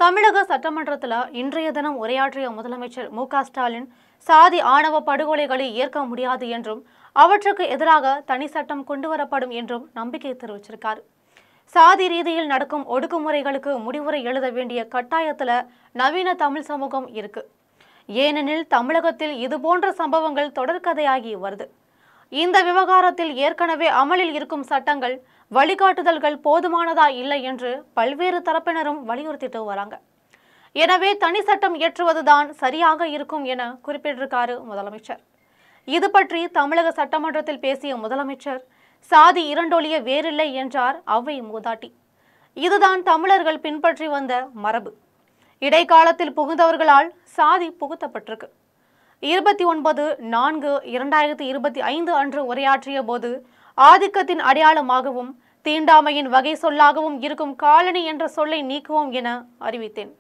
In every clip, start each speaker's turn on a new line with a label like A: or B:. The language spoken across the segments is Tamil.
A: தமிழக சட்டமன்றத்தில் இன்றைய தினம் உரையாற்றிய முதலமைச்சர் மு.க.ஸ்டாலின் சாதி ஆணவ படுகொலைகளை ஏற்க முடியாது என்றும் அவற்றுக்கு எதிராக தனி சட்டம் கொண்டுவரப்படும் என்றும் நம்பிக்கை தெரிவிச்சிருக்கார். சாதி ரீதியில் நடக்கும் ஒடுக்குமுறைகளுக்கு முடிவுரை எழுத வேண்டிய கட்டாயத்தில் நவீன தமிழ் சமூகம் இருக்கு. ஏனெனில் தமிழகத்தில் இதுபோன்ற சம்பவங்கள் தொடர்கதையாகி வருது. இந்த விவகாரத்தில் ஏற்கனவே அமலில் இருக்கும் சட்டங்கள் வழிகாட்டுதல்கள் போதுமானதா இல்லை என்று பல்வேறு தரப்பினரும் வலியுறுத்திட்டு வராங்க. எனவே தனி சட்டம் இயற்றுவதுதான் சரியாக இருக்கும் என குறிப்பிட்டிருக்காரு முதலமைச்சர். இது பற்றி தமிழக சட்டமன்றத்தில் பேசிய முதலமைச்சர், சாதி இரண்டொழிய வேறில்லை என்றார் அவை மூதாட்டி. இதுதான் தமிழர்கள் பின்பற்றி வந்த மரபு. இடைக்காலத்தில் புகுந்தவர்களால் சாதி புகுத்தப்பட்டிருக்கு. 29/4/2025 அன்று உரையாற்றிய போது ஆதிக்கத்தின் அடையாளமாகவும் தீண்டாமையின் வகை சொல்லாகவும் இருக்கும் காலனி என்ற சொல்லை நீக்குவோம் என அறிவித்தேன்.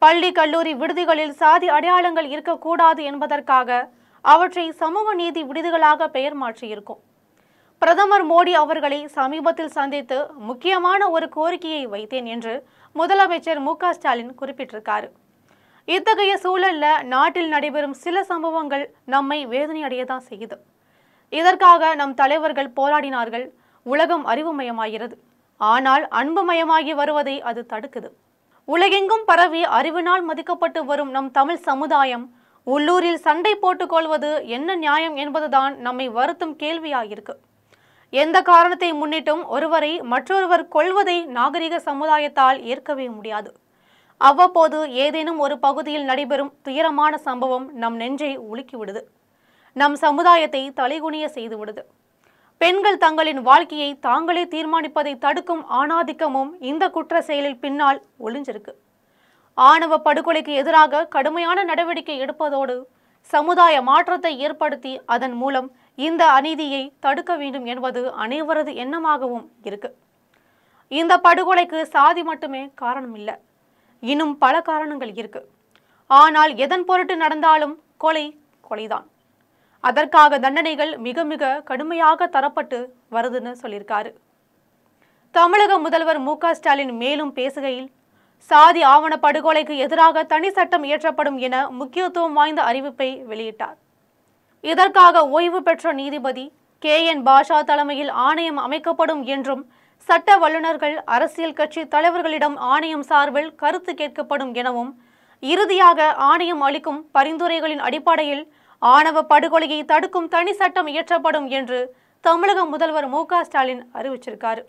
A: பள்ளி கல்லூரி விடுதிகளில் சாதி அடையாளங்கள் இருக்கக்கூடாது என்பதற்காக அவற்றை சமூக நீதி விடுதிகளாக பெயர் மாற்றியிருக்கும். பிரதமர் மோடி அவர்களை சமீபத்தில் சந்தித்து முக்கியமான ஒரு கோரிக்கையை வைத்தேன் என்று முதலமைச்சர் மு.க.ஸ்டாலின் குறிப்பிட்டிருக்காரு. இத்தகைய சூழல்ல நாட்டில் நடைபெறும் சில சம்பவங்கள் நம்மை வேதனை அடையதான் செய்யுது. இதற்காக நம் தலைவர்கள் போராடினார்கள். உலகம் அறிவுமயமாகிறது. ஆனால் அன்புமயமாகி வருவதை அது தடுக்குது. உலகெங்கும் பரவி அறிவினால் மதிக்கப்பட்டு வரும் நம் தமிழ் சமுதாயம் உள்ளூரில் சண்டை போட்டுக் கொள்வது என்ன நியாயம் என்பதுதான் நம்மை வருத்தும் கேள்வியாயிருக்கு. எந்த காரணத்தை முன்னிட்டும் ஒருவரை மற்றொருவர் கொள்வதை நாகரிக சமுதாயத்தால் ஏற்கவே முடியாது. அவ்வப்போது ஏதேனும் ஒரு பகுதியில் நடைபெறும் துயரமான சம்பவம் நம் நெஞ்சை உலுக்கிவிடுது. நம் சமுதாயத்தை தலைகுனிய செய்து விடுது. பெண்கள் தங்களின் வாழ்க்கையை தாங்களே தீர்மானிப்பதை தடுக்கும் ஆணாதிக்கமும் இந்த குற்ற செயலில் பின்னால் ஒளிஞ்சிருக்கு. ஆணவ படுகொலைக்கு எதிராக கடுமையான நடவடிக்கை எடுப்பதோடு சமுதாய மாற்றத்தை ஏற்படுத்தி அதன் மூலம் இந்த அநீதியை தடுக்க வேண்டும் என்பது அனைவரது எண்ணமாகவும் இருக்கு. இந்த படுகொலைக்கு சாதி மட்டுமே காரணம் இல்லை, இன்னும் பல காரணங்கள் இருக்கு. ஆனால் எதன் பொருட்டு நடந்தாலும் கொலை கொலைதான். அதற்காக தண்டனைகள் மிக மிக கடுமையாக தரப்பட்டு வருதுன்னு சொல்லியிருக்காரு. தமிழக முதல்வர் மு.க.ஸ்டாலின் மேலும் பேசுகையில், சாதி ஆவண படுகொலைக்கு எதிராக தனி சட்டம் இயற்றப்படும் என முக்கியத்துவம் வாய்ந்த அறிவிப்பை வெளியிட்டார். இதற்காக ஓய்வு பெற்ற நீதிபதி K.N. பாஷா தலைமையில் ஆணையம் அமைக்கப்படும் என்றும், சட்ட வல்லுநர்கள் அரசியல் கட்சி தலைவர்களிடம் ஆணையம் சார்பில் கருத்து கேட்கப்படும் எனவும், இறுதியாக ஆணையம் அளிக்கும் பரிந்துரைகளின் அடிப்படையில் ஆணவ படுகொலையை தடுக்கும் தனி சட்டம் இயற்றப்படும் என்று தமிழக முதல்வர் மு.க.ஸ்டாலின் அறிவிச்சிருக்காரு.